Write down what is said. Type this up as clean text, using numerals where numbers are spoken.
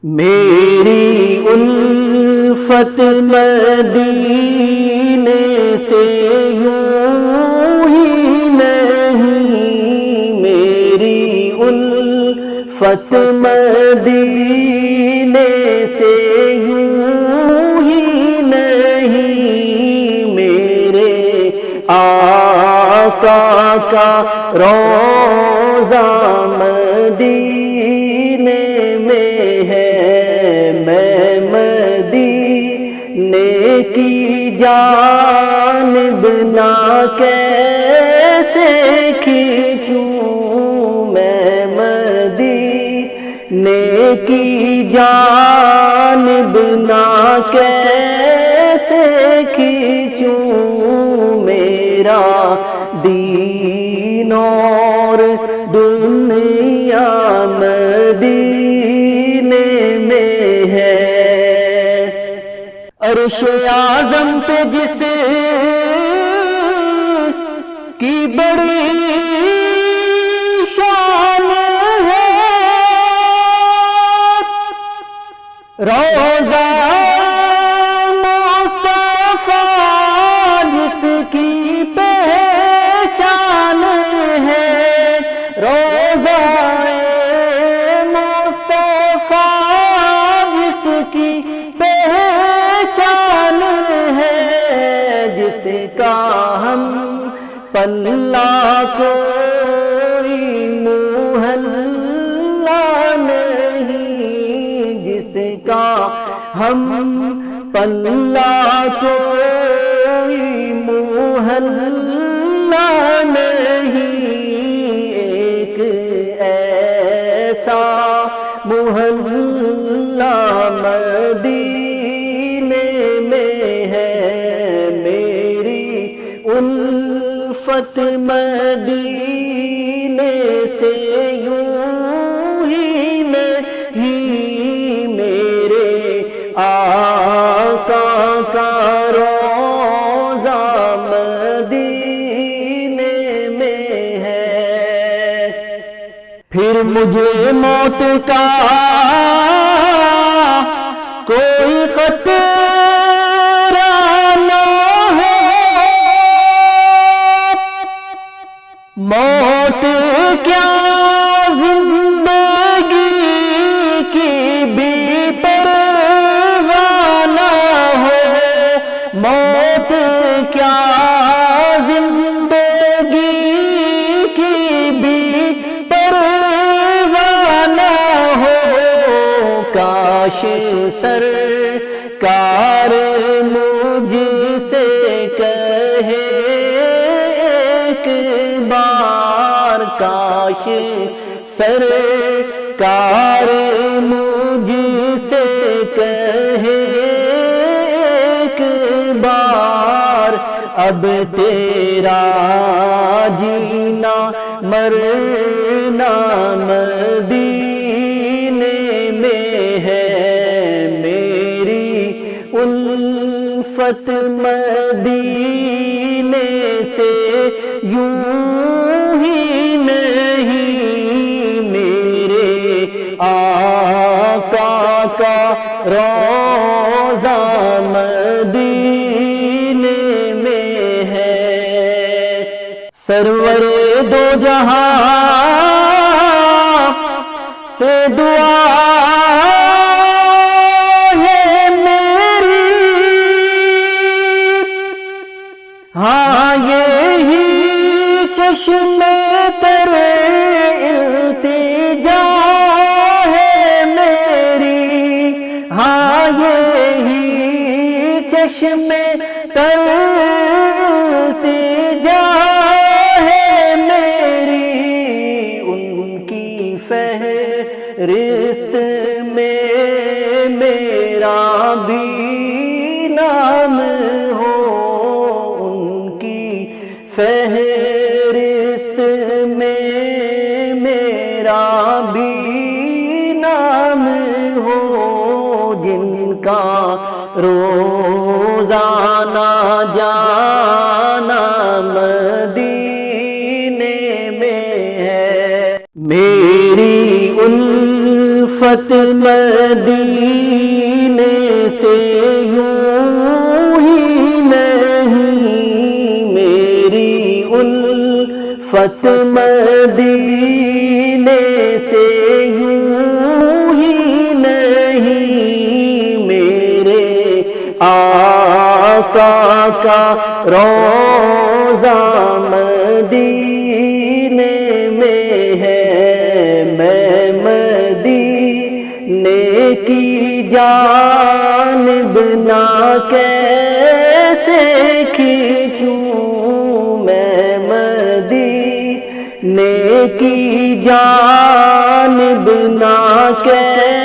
میری الفت مدینے سے یوں ہی نہیں، میری الفت مدینے سے یوں ہی نہیں، میرے آقا کا روضہ مدینے میں ہے، میں مدینے کی جانب نہ کیسے کھینچوں، میں مدینے کی جانب نہ کیسے کھینچوں، میرا دین اور دنیا مدینے میں ہے۔ عرش اعظم پہ جس کی بڑی شان ہے، روضہ مصطفیٰ جس کی پہچان ہے، روضہ مصطفیٰ جس کی پہچان ہے، جس کا ہم پلہ کوئی محلہ نہیں، جس کا ہم پلہ کوئی محلہ نہیں، ایک ایسا محلہ مدینے میں ہے، میری الفت مدینے سے یوں ہی نہیں، میرے آقا کا روضہ مدینے میں ہے۔ پھر مجھے موت کا کوئی خطرہ نہ ہو، موت کیا زندگی کی بھی پرواہ نہ ہو، موت کیا زندگی کی بھی پرواہ نہ ہو، کاش سرکار مجھ سے کہے ایک بار، کاش سرکار مجھ سے کہے ایک بار، اب تیرا جینا مرنا مدینے میں ہے، میری الفت مدینے سے یوں ہی نہیں، میرے آقا کا روضہ مدینے میں ہے۔ سرور دو جہاں سے دعا ہے میری، ہاں یہی چشمے تر التجا ہے میری، ہاں یہی چشمے تر التجا ہے میری، ان کی فہرست میں میرا بھی نام ہو، ان کی فہرست میں میرا بھی نام ہو، جن کا روزانہ جانا مدینے میں ہے، میری الفت مدینے سے یوں ہی نہیں، میری الفت مدینے سے یوں ہی نہیں، میرے آقا کا روضہ مدینے میں ہے، میں مدینے کی جانب نہ کیسے کھینچوں، میں مدینے کی جانب نہ کیسے